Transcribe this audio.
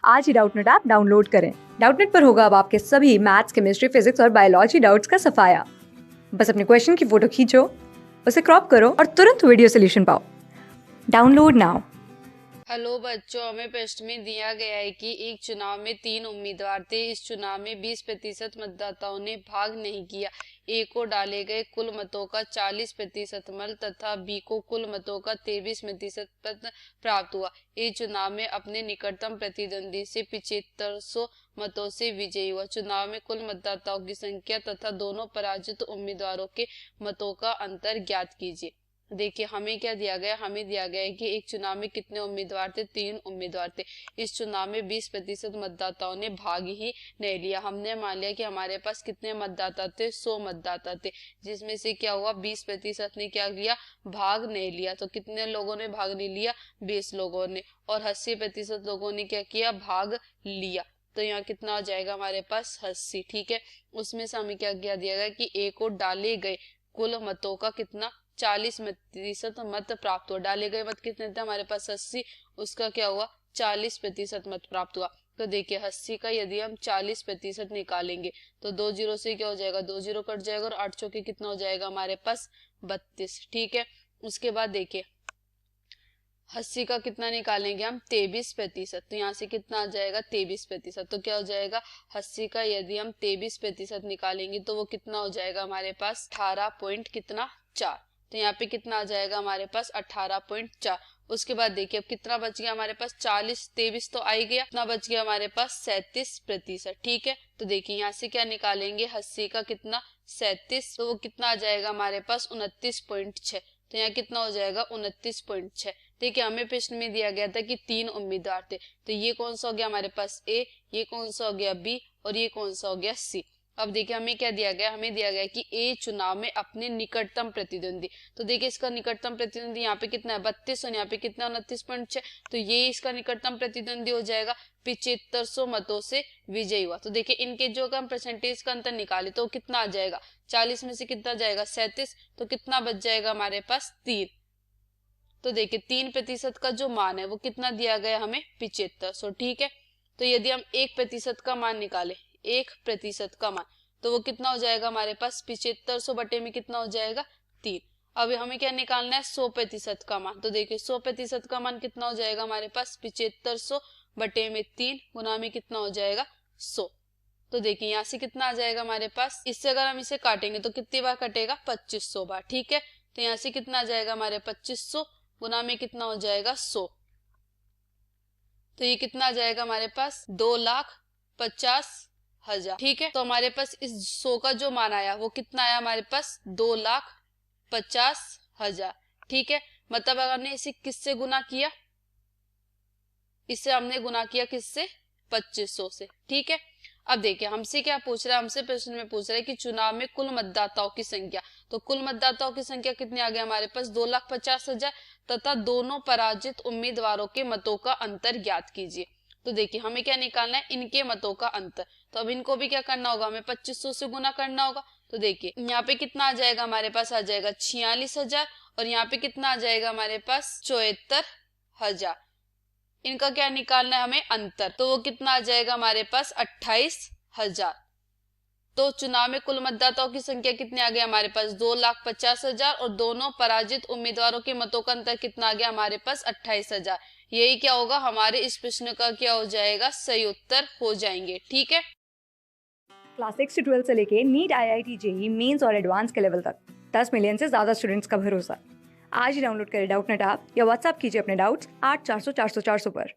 आज ही Doubtnut app download करें। Doubtnut पर होगा अब आपके सभी मैथ्स, केमिस्ट्री, फिजिक्स और बायोलॉजी डाउट्स का सफाया। बस अपने क्वेश्चन की फोटो खींचो, उसे क्रॉप करो और तुरंत वीडियो सोल्यूशन पाओ। Download now. हेलो बच्चों, हमें प्रश्न में दिया गया है कि एक चुनाव में 3 उम्मीदवार थे। इस चुनाव में 20% मतदाताओं ने भाग नहीं किया। ए को डाले गए कुल मतों का 40% मत तथा बी को कुल मतों का 23% मत प्राप्त हुआ। ए चुनाव में अपने निकटतम प्रतिद्वंदी से 7500 मतों से विजयी हुआ। चुनाव में कुल मतदाताओं की संख्या तथा दोनों पराजित उम्मीदवारों के मतों का अंतर ज्ञात कीजिए। देखिए, हमें क्या दिया गया, हमें दिया गया है कि एक चुनाव में कितने उम्मीदवार थे, 3 उम्मीदवार थे। इस चुनाव में 20% मतदाताओं ने भाग ही नहीं लिया। हमने मान लिया कि हमारे पास कितने मतदाता थे, 100 मतदाता थे, जिसमें से क्या हुआ, 20% ने क्या किया, भाग नहीं लिया। तो कितने लोगों ने भाग नहीं लिया, 20 लोगों ने, और 80% लोगों ने क्या किया, भाग लिया। तो यहाँ कितना हो जाएगा हमारे पास, 80। ठीक है, उसमें से हमें क्या दिया गया कि ए को डाले गए कुल मतों का कितना, 40% मत प्राप्त हुआ। डाले गए मत कितने थे हमारे पास, 80, उसका क्या हुआ, 40% मत प्राप्त हुआ। तो देखिए, 80 का यदि हम 40% निकालेंगे तो 2 जीरो से क्या हो जाएगा, 2 जीरो कट जाएगा और 8 चौके कितना हो जाएगा हमारे पास, 32। ठीक है, उसके बाद देखिए 80 का कितना निकालेंगे हम, 23%। तो यहाँ से कितना आ जाएगा, 23%। तो क्या हो जाएगा, 80 का यदि हम 23% निकालेंगे तो वो कितना हो जाएगा हमारे पास, 18 पॉइंट कितना, 4। तो यहाँ पे कितना आ जाएगा हमारे पास, 18.4। उसके बाद देखिए अब कितना बच गया हमारे पास, 40, 23 तो आ ही गया, कितना बच गया हमारे पास, 37%। ठीक है, तो देखिए यहाँ से क्या निकालेंगे, 80 का कितना, 37, तो वो कितना आ जाएगा हमारे पास, 29.6। तो यहाँ कितना हो जाएगा, 29.6। देखिए, हमें प्रश्न में दिया गया था कि 3 उम्मीदवार थे, तो ये कौन सा हो गया हमारे पास, ए, ये कौन सा हो गया, बी, और ये कौन सा हो गया, सी। अब देखिए हमें क्या दिया गया, हमें दिया गया कि ए चुनाव में अपने निकटतम प्रतिद्वंदी। तो देखिए इसका निकटतम प्रतिद्वंदी यहाँ पे कितना है, 32, और यहाँ पे कितना, 29.6। तो ये इसका निकटतम प्रतिद्वंदी हो जाएगा, 7500 मतों से विजयी हुआ। तो देखिए इनके जो हम परसेंटेज का अंतर निकाले तो कितना आ जाएगा, 40 में से कितना जाएगा, 37, तो कितना बच जाएगा हमारे पास, 3। तो देखिए 3% का जो मान है वो कितना दिया गया हमें, 7500। ठीक है, तो यदि हम 1% का मान निकाले, 1% का मान, तो वो कितना हो जाएगा हमारे पास, 7500 बटे में कितना हो जाएगा, 3। अब हमें क्या निकालना है, 100% का मान। तो देखिए 100% का मान कितना हो जाएगा हमारे पास, 7500 बटे में 3 गुना में कितना हो जाएगा, 100। तो देखिए यहाँ से कितना आ जाएगा हमारे पास, इससे अगर हम इसे काटेंगे तो कितनी बार कटेगा, 2500 बार। ठीक है, तो यहाँ से कितना आ जाएगा हमारे 2500 गुना में कितना हो जाएगा, 100। तो ये कितना आ जाएगा हमारे पास, 2,50,000। ठीक है, तो हमारे पास इस 100 का जो मान आया वो कितना आया हमारे पास, 2,50,000। ठीक है, मतलब अगर हमने इसे किससे गुना किया, इसे हमने गुना किया किससे, 2500 से। ठीक है, अब देखिए हमसे क्या पूछ रहा है, हमसे प्रश्न में पूछ रहा है कि चुनाव में कुल मतदाताओं की संख्या। तो कुल मतदाताओं की संख्या कितनी आ गया हमारे पास, 2,50,000 तथा दोनों पराजित उम्मीदवारों के मतों का अंतर ज्ञात कीजिए। तो देखिए हमें क्या निकालना है, इनके मतों का अंतर। तो अब इनको भी क्या करना होगा, हमें 2500 से गुना करना होगा। तो देखिए यहाँ पे कितना आ जाएगा हमारे पास, आ जाएगा 46,000, और यहाँ पे कितना आ जाएगा हमारे पास, 74,000। इनका क्या निकालना है हमें, अंतर। तो वो कितना आ जाएगा हमारे पास, 28,000। तो चुनाव में कुल मतदाताओं की संख्या कितनी आ गई हमारे पास, 2,50,000, और दोनों पराजित उम्मीदवारों के मतों का अंतर कितना आ गया हमारे पास, 28,000। यही क्या होगा, हमारे इस प्रश्न का क्या हो जाएगा, सही उत्तर हो जाएंगे। ठीक है, क्लास 6 से 12 से लेके नीट, IIT, JEE मेंस और एडवांस के लेवल तक 10 मिलियन से ज्यादा स्टूडेंट्स का भरोसा। आज ही डाउनलोड करें डाउटनेट ऐप या व्हाट्सएप कीजिए अपने डाउट्स 8400 400 400 पर।